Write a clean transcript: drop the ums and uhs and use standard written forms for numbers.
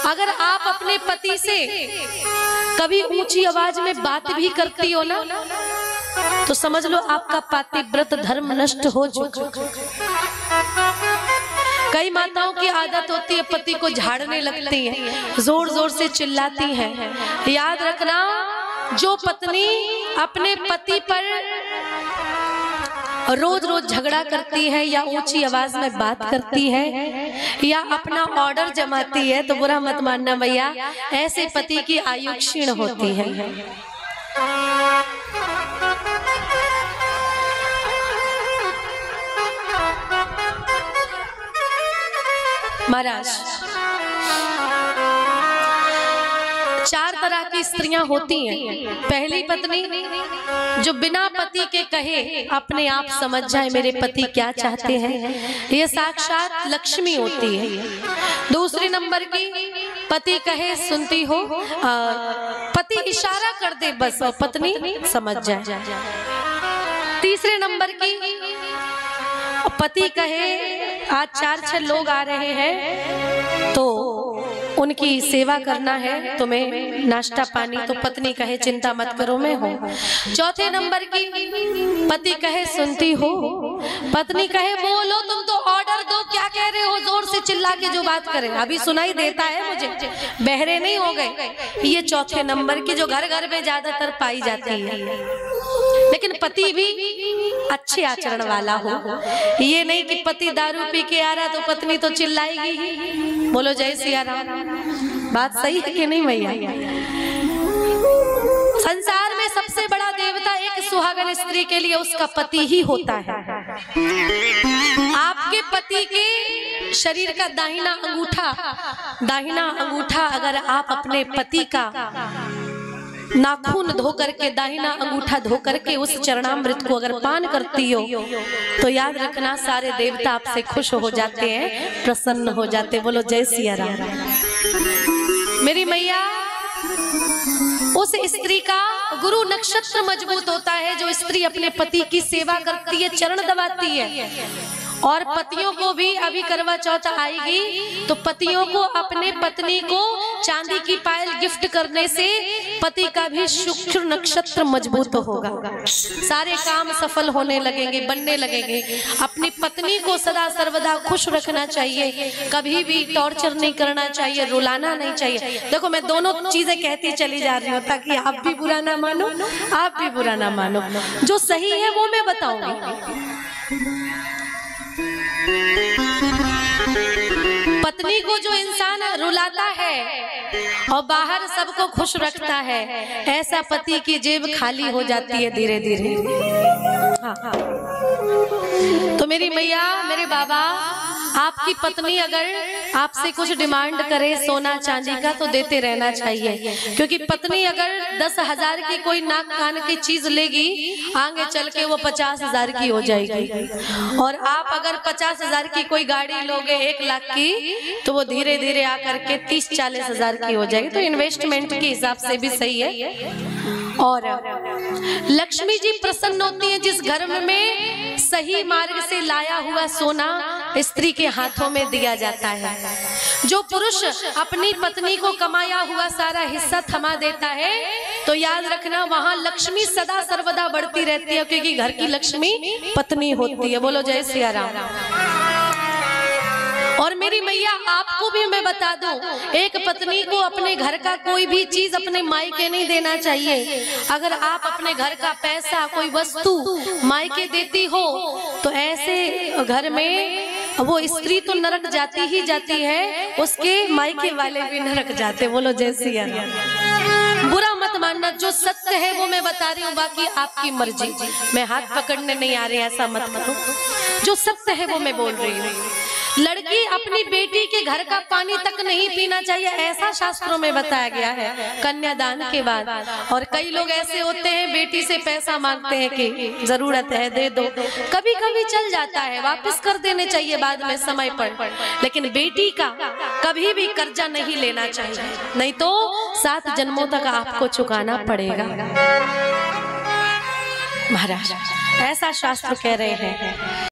अगर आप अपने पति से कभी ऊंची आवाज में बात भी करती हो ना, तो समझ लो आपका पातिव्रत धर्म नष्ट हो चुका। कई माताओं की आदत होती है पति को झाड़ने लगती हैं, जोर जोर से चिल्लाती हैं। याद रखना, जो पत्नी अपने पति पर रोज रोज झगड़ा करती है या ऊंची आवाज में बात करती है या अपना ऑर्डर जमाती है, तो बुरा मत मानना भैया, ऐसे पति की आयु क्षीण होती है। महाराज, 4 तरह की स्त्रियां होती हैं। पहली पत्नी जो बिना पति के कहे अपने आप समझ जाए मेरे पति क्या चाहते हैं, ये साक्षात लक्ष्मी होती है। दूसरी नंबर की, पति कहे सुनती हो, पति इशारा कर दे बस और पत्नी समझ जाए। तीसरे नंबर की, पति कहे आज 4-6 लोग आ रहे हैं तो उनकी सेवा करना है, तुम्हें नाश्ता पानी, तो पत्नी कहे चिंता मत करो मैं हूँ। चौथे नंबर की, पति कहे सुनती हो, पत्नी कहे बोलो तुम तो ऑर्डर दो, क्या कह रहे हो, जोर से चिल्ला के जो बात करे, अभी सुनाई देता है मुझे, बहरे नहीं हो गए। ये चौथे नंबर की जो घर घर में ज्यादातर पाई जाती है। लेकिन पति भी अच्छे आचरण वाला हो, ये नहीं कि पति दारू पी के आ रहा तो पत्नी तो चिल्लाएगी। बोलो जय सिया राम। बात सही है कि नहीं भैया? संसार में सबसे बड़ा देवता एक सुहागन स्त्री के लिए उसका पति ही होता है। आपके पति के शरीर का दाहिना अंगूठा अगर आप अपने पति का नाखून धो करके, दाहिना अंगूठा धो करके उस चरणामृत को अगर पान करती हो, तो याद रखना सारे देवता आपसे खुश हो जाते हैं, प्रसन्न हो जाते। बोलो जय सिया राम। मेरी मैया, उस स्त्री का गुरु नक्षत्र मजबूत होता है जो स्त्री अपने पति की सेवा करती है, चरण दबाती है। और पतियों को भी अभी करवा चौथ आएगी तो पतियों को अपने पत्नी को चांदी की पायल गिफ्ट करने से पति का भी शुक्र नक्षत्र मजबूत होगा, सारे काम सफल होने लगेंगे, बनने लगेंगे। अपनी पत्नी को सदा सर्वदा खुश रखना चाहिए, कभी भी टॉर्चर नहीं करना चाहिए, रुलाना नहीं चाहिए। देखो मैं दोनों चीजें कहती चली जा रही हूँ ताकि आप भी बुरा ना मानो, आप भी बुरा ना मानो। जो सही है वो मैं बताऊंगी। पत्नी को जो इंसान रुलाता है और बाहर सबको खुश रखता है, ऐसा पति की जेब खाली हो जाती है धीरे धीरे। हाँ। तो मेरी मैया, मेरे बाबा, आपकी पत्नी अगर आपसे कुछ डिमांड करे सोना चांदी का तो देते रहना चाहिए, क्योंकि पत्नी अगर 10,000 की कोई नाक कान की चीज लेगी, आगे चल के वो 50,000 की हो जाएगी। और आप अगर 50,000 की कोई गाड़ी लोगे 1 लाख की, तो वो धीरे धीरे आकर के 30-40,000 की हो जाएगी। तो इन्वेस्टमेंट के हिसाब से भी सही है। और लक्ष्मी जी प्रसन्न होती है जिस घर में सही मार्ग से लाया हुआ सोना स्त्री के हाथों में दिया जाता है। जो पुरुष अपनी पत्नी को कमाया हुआ सारा हिस्सा थमा देता है, तो याद रखना वहां लक्ष्मी सदा सर्वदा बढ़ती रहती है, क्योंकि घर की लक्ष्मी पत्नी होती है। बोलो जय सिया राम। और मेरी मैया, आपको भी मैं बता दूं, एक पत्नी को अपने घर का कोई भी चीज अपने मायके नहीं देना चाहिए। अगर आप अपने घर का पैसा, कोई वस्तु मायके देती हो, तो ऐसे घर में वो स्त्री तो नरक जाती ही जाती है, उसके मायके वाले भी नरक जाते। बोलो जय सिया राम। बुरा मत मानना, जो सत्य है वो मैं बता रही हूँ, बाकी आपकी मर्जी। मैं हाथ पकड़ने नहीं आ रही, ऐसा मत करो। जो सत्य है वो मैं बोल रही हूँ। लड़की अपनी बेटी के घर का पानी तक नहीं पीना चाहिए, ऐसा शास्त्रों में बताया गया है कन्यादान के बाद। और कई लोग ऐसे होते हैं बेटी से पैसा मांगते हैं कि जरूरत है दे दो, कभी कभी चल जाता है, वापस कर देने चाहिए बाद में समय पर, लेकिन बेटी का कभी भी कर्जा नहीं लेना चाहिए, नहीं तो 7 जन्मों तक आपको चुकाना पड़ेगा। महाराज ऐसा शास्त्र कह रहे हैं।